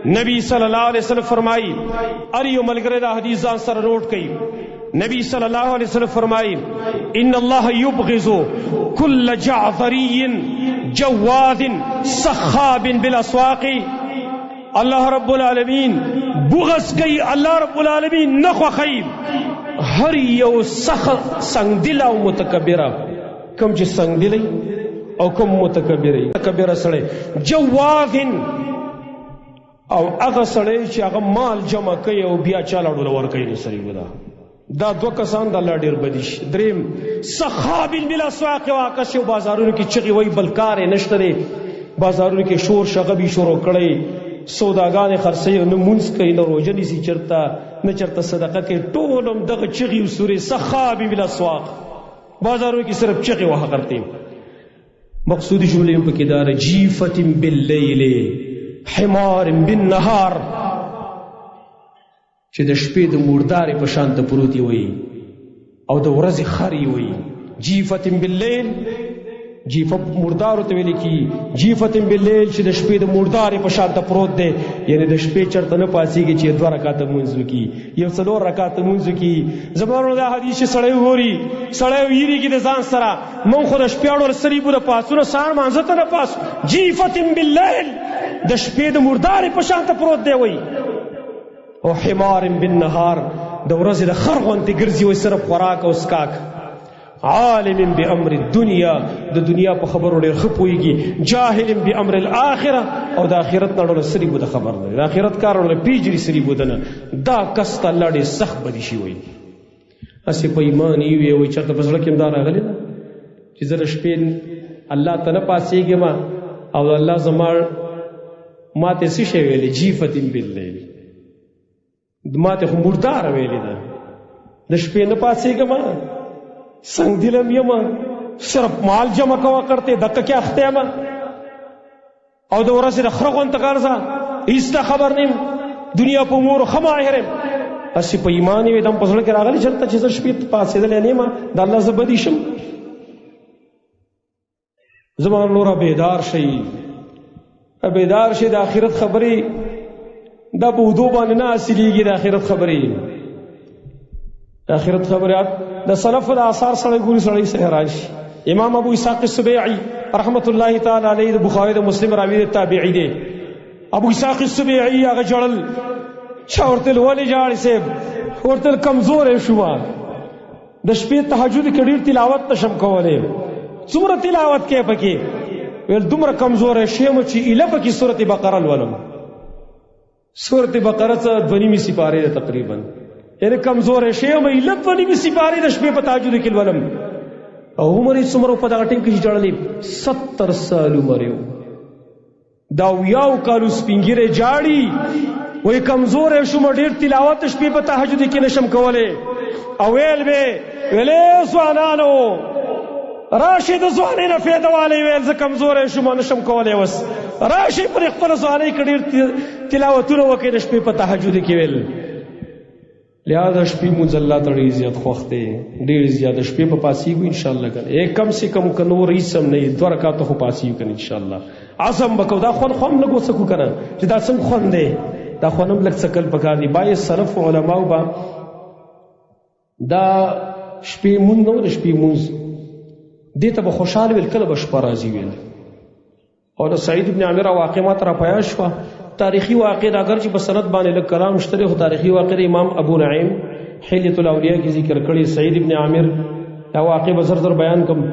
نبی صلی اللہ علیہ وسلم فرمائی اریو ملگرے دا حدیث زان سر نوٹ کئی نبی صلی اللہ علیہ وسلم فرمائی ان اللہ یبغض کل جعفری جواد سخاب بالاسواق اللہ رب العالمین بغض کئی اللہ رب العالمین نخو خیب ہر یو سنگ دل او متکبرہ کم چی سنگ دلی او کم متکبرہ سڑے جواد او اغا سڑے چی اغا مال جمع کئی او بیا چالا ڈولور کئی نسری ودا دا دو کسان دا اللہ دیر بدیش دریم سخابین بلا سواق واقعی و بازارون کی چغی وی بلکار نشترے بازارون کی شور شغبی شورو کڑے سوداگان خرسی نہ منس کئی نہ روجنی سی چرتا نہ چرتا صدقہ کے ٹولم دغ چغی و سورے سخابین بلا سواق بازارون کی صرف چغی وہاں کرتے مقصودی جملے ان پہ دار جیفت باللیل حمار بالنهار چې د شپې د مردارې په شان ته پروتي وي او د ورځې خري وي جیفت باللیل جیفه مردارو ته ویل کی جیفت باللیل چې د شپې د مردارې په شان ته پروت دی یعنی د شپې چرته نه پاسېږي چې 2 رکعاته مونځ وکړي یو 4 رکعاته مونځ وکړي زمونږ دا حدیث چې سړی وګوري سړی ویریږي د ځان سره مونږ خو د شپې اړول سړي بوده پاسونه سهار مانځه ته نه پاسو جیفت باللیل د شپې د مردارې په شان ته پروت دی وي او حمار بالنهار د ورځې د خر غوندې ګرځي وي صرف خوراک او سکاک عالم بامر الدنیا د دنیا په خبرو ډېر ښه پوهېږي جاهل بامر الاخره او د آخرت نه ډېر سړي بوده خبر دی د آخرت کارونه پیژني سړي بوده نه دا کس ته الله ډېر سخت بدي شي وي هسې په ایمان یې وي وایي چېرته په زړه کې هم دا راغلی ده چې زه د شپې الله ته نه پاڅېږم او الله زما ما ته څه شی ویلې جیفت باللیل ما ته خو مرداره ویلې ده د شپې نه پاڅېږم سنگ دلم یم صرف مال جمع کوا کرتے دکا کیا اختے اما او د ورځې د خره غونته ګرځه هیڅ خبر نیم دنیا په امورو ښه ماهر یم هسې په ایمان یې دم په زړه کې راغلی چېرته چې زه شپې پاڅېدلی نه یم د الله زه بدي شم زما نوره بیدار شئ بیدار شئ د آخرت خبرې دا په اوږدو باندې نه حاصلېږي د آخرت خبرې د آخرت خبرات د سلف د آثار سره ګوري سړی سره راشي امام ابو اسحاق السبيعي رحمت الله تعالی علیه د بخاری د مسلم راوی د تابعی دی ابو اسحاق السبيعي هغه جړل چا ورته ولې جاړي سیب ورته کمزور شو د شپې تهجد کې ډیر تلاوت نشم کولای څومره تلاوت کې پکې ول دومره کمزور شیم چې اله پکې سورته بقره ولم سورته بقره څه 2 سپاره ده تقریبا یعنی کمزور شیم اله 2 سپاره د شپې په تهجد کې ولم او عمر څومره په دغه ټیم کې جړلې 70 سال عمر یو دا یو کالو سپینګره جاړي وای کمزور شوم ډیر تلاوت شپې په تهجد کې نشم کوله او ویل به ویلې سوانانو راشد ځواني نه فیدواله ویل ز کمزور شوم نشم کوله وس راشي پر خپل ځواني کې ډیر تلاوتونه وکړي د شپې په تهجد کې ویل لہذا شپې مونږ الله تعالی زیات خوخته ډیر زیات شپې په پاسیږو ان شاء الله کنه کم سے کم کنو ریسم نه 2 رکعات خو پاسیږو کنه ان شاء الله عزم وکاو دا خون لګو سکو کنه چې دا څنګه خون دی دا خونم لګ سکل پکار دی بای سلف علماء با دا شپې مونږ نو شپې مونږ دې ته خوشاله ویل کله بش پرازي ویل او د سعید ابن عامر واقعات را پیاش شو تاریخی واقع اگر چې بسند باندې لک کلام مشتری خو تاریخی واقع امام ابو نعیم حلیۃ الاولیاء کی ذکر کړي سعید ابن عامر دا واقع بزر در بیان کوم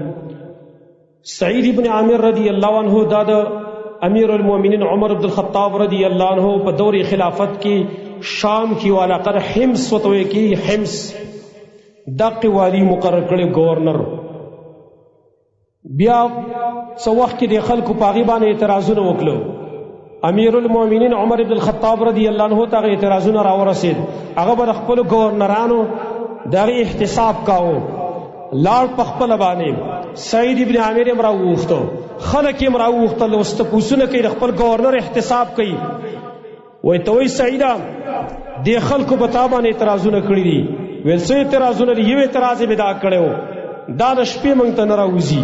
سعید ابن عامر رضی الله عنه دا د امیر المؤمنین عمر بن الخطاب رضی الله عنه په دور خلافت کې شام کی علاقه حمص وتوي کې حمص دغه والی مقرر کړي گورنر بیا څو وخت کې د خلکو پاغي باندې اعتراضونه وکړو امیر المؤمنین عمر بن الخطاب رضی الله عنه ته اعتراضونه راورسید هغه بر خپل گورنرانو دغه احتساب کاوه لار پخپل باندې سعید ابن عامر امرا وختو خلک امرا وختو لوست پوسونه کوي خپل گورنر احتساب کوي وای ته وای سعیدا د خلکو په تابانه اعتراضونه کړی دي ویل څه اعتراضونه یو اعتراض به دا کړو دا د شپې مونږ ته نه راوځي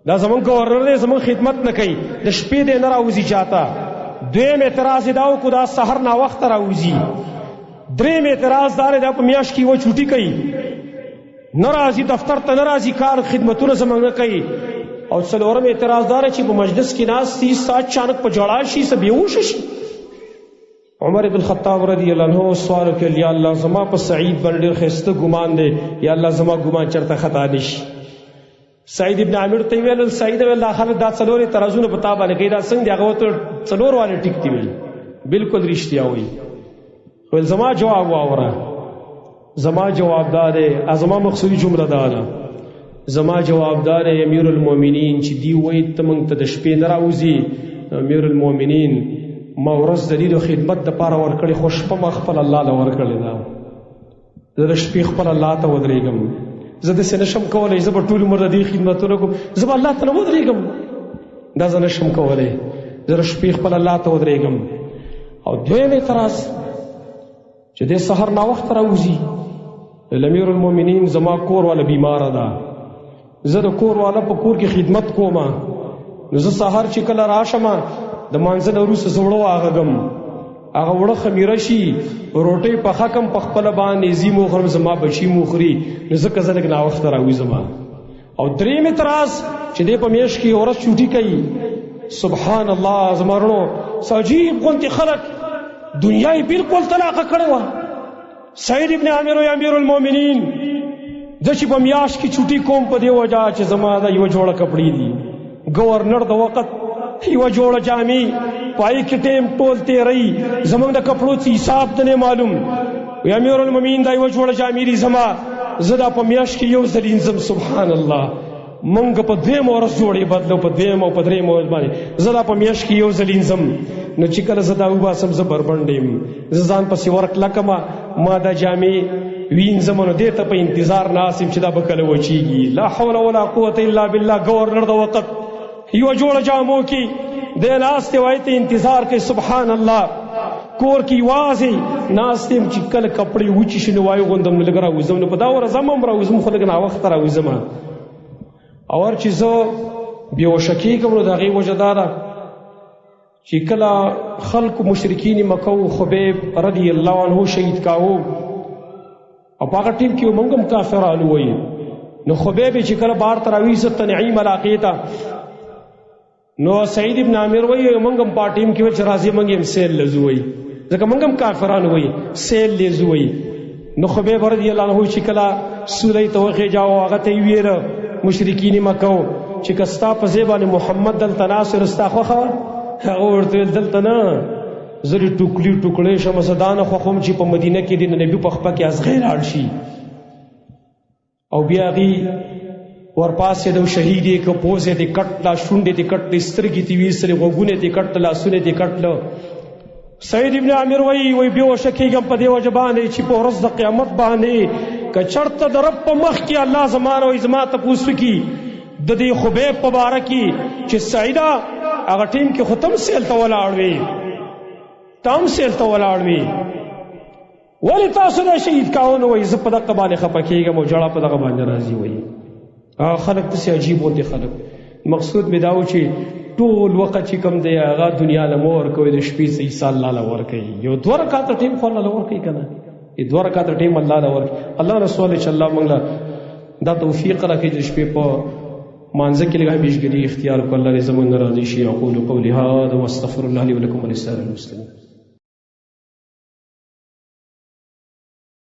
دا زمون گورنر دې زمون خدمت نه کوي د شپې دې نه راوځي چاته دویم اعتراض دا کو دا سحر نا وخت راوځي. دریم اعتراض دار دا په میاش کې و چوټي کوي، ناراضي دفتر ته ناراضي، کار خدمتونه زمونږ کوي. او څلورم اعتراض دار چې په مجلس کې ناس 30 ساعت چانک په جړا شي، سب بیهوش شي. عمر بن خطاب رضی اللہ عنہ سوال وکړ یا الله زما په سعید باندې ډېر ښایسته ګمان دی، یا الله زما ګمان چرته خطا نشي. سعید ابن عامر ته ویل سعید الله خالد دا څلورې ترازونه په تا باندې کوي، دا څنګه دی؟ هغه ته څلور والے ټیک دی ویل، بالکل رښتیا وایي. ویل زما جواب واوره، زما جواب دا دی، زما مقصودی جمله دا ده، زما جواب دا دی امیر المؤمنین چې دی وایي ته موږ ته د شپې نه راوځي. امیر المؤمنین ما ورځ د دې د خدمت دپاره ورکړې، خو شپه ما خپل الله له ورکړې ده. زه د شپې خپل الله ته ودرېږم، زه داسې نشم کولی زه به ټول عمر د دې خدمتونه کوم، زه به الله ته نه ودرېږم، دا زه نشم کولی، زه د شپې خپل الله ته ودرېږم. او دویم اعتراض چې دې سحر ناوخته راوځي، امیر المؤمنین زما کور والا بیماره ده، زه د کور والا په کور کې خدمت کوم، نو زه سحر چې کله راشم د مانځه نه وروسته زه وړه واغږم، هغه وړه خمیره شي، روټۍ پخه کم په خپله باندې، زی مو خورم زما بچي مو خوري، نو ځکه زه لږ ناوخته راوځم. او دریم اعتراض چې دی په میاشت کې ورځ چوټي کوي. سبحان الله، زما رڼو څه عجیب غوندې خلک دنیا یې بالکل طلاقه کړې وه. سعید ابن عامر وایي امیر المؤمنین زه چې په میاشت کې چوټي کوم په دې وجه چې زما دا یوه جوړه کپړې دي، گورنر د وخت یوه جوړه جامې پای کې ټیم ټول تیری، زمونږ د کپړو څه حساب ته نه معلوم. وی امیر المؤمنین دا یوه جوړه جامې دي زما، زه دا په میاشت کې یو ځل انځم. سبحان الله، مونږ په دویم ورځ جوړې بدلو، په دویم او په دریم ورځ باندې زه دا په میاشت کې یو ځل انځم. نو چې کله زه دا وباسم زه بربنډ یم، زه ځان پسې ورکلکمه، ما دا جامې وینځم، نو دې ته په انتظار ناست یم چې دا به کله وچیږي. لا حول ولا قوة الا بالله. گورنر د وخت یوه جوړه جامو کې دی ناست دی، وایي ته انتظار کوي. سبحان الله، کور کې یوازې ناست یم چې کله کپړې وچې شي نو وایي غوندم لږ راوځم، نو په دا ورځ هم راوځم، خو لږ ناوخته راوځم. او هر چې زه بېهوشه کېږم نو د هغې وجه دا ده چې کله خلکو مشرکین مکه و خبیب رضی الله عنه شهید کاوه، او په هغه ټیم کې موږ هم کافرانو وایي. نو خبیب چې کله بار ته راویسه تنعیم علاقې ته، نو سعید ابن عامر وایي موږ هم په ټیم کې وایي چې راځي موږ هم سیل لزو وایي، ځکه موږ هم کافرانو وایي سیل لزو وایي. نو خبیب رضی الله عنه چې کله سولې ته وخېجاو، هغه ته یې ویره مشرکین مکه چې که ستا په ځای باندې محمد دلته ناست وي ستا خوښه وه؟ هغه ورته ویل دلته نه، زه دې ټوکلي ټوکړی شم، زه دا نه خوښوم چې په مدینه کې د نبي په خپه کې ازغی لاړ شي. او بیا هغې ورپاسېده او شهید یې که، پوز یې دې کټ کړه، شونډې دې کټ کړې، سترګې دې ویستلې، غوږونه دې کټ کړه، لاسونه دې کټ کړه. سعید ابن عامر وایي بېهوشه کېږم په دې وجه باندې چې په ورځ د قیامت باندې که چېرته د رب په مخ کې الله زما نه وایي زما تپوس وکړي د دې خبیب په باره کې چې سعیده هغه ټیم کې خو ته هم سیل ته ولاړ وې، ته هم سیل ته ولاړ وې، ولې تاسو دا شهید کاوه؟ نو وایي زه په دغه باندې خفه کېږم او ژړا په دغه باندې راځي. وایي خلک داسې عجیب غوندې خلک. مقصود مې دا و چې ټول وخت چې کوم دی هغه دنیا له مه ورکوئ، د شپې څه حصه الله له ورکوي. یو 2 رکعته ټیم خو الله له ورکوي که نه، یو 2 رکعته ټیم الله له ورکوي. الله نه سوال چې الله موږ له دا توفیق راکړي چې د شپې په مانځه کې لږ همیشګري اختیار کړو. الله دې زموږ نه راضي شي. اقول قولي هذا واستغفر الله لي ولكم ولسائر المسلمين.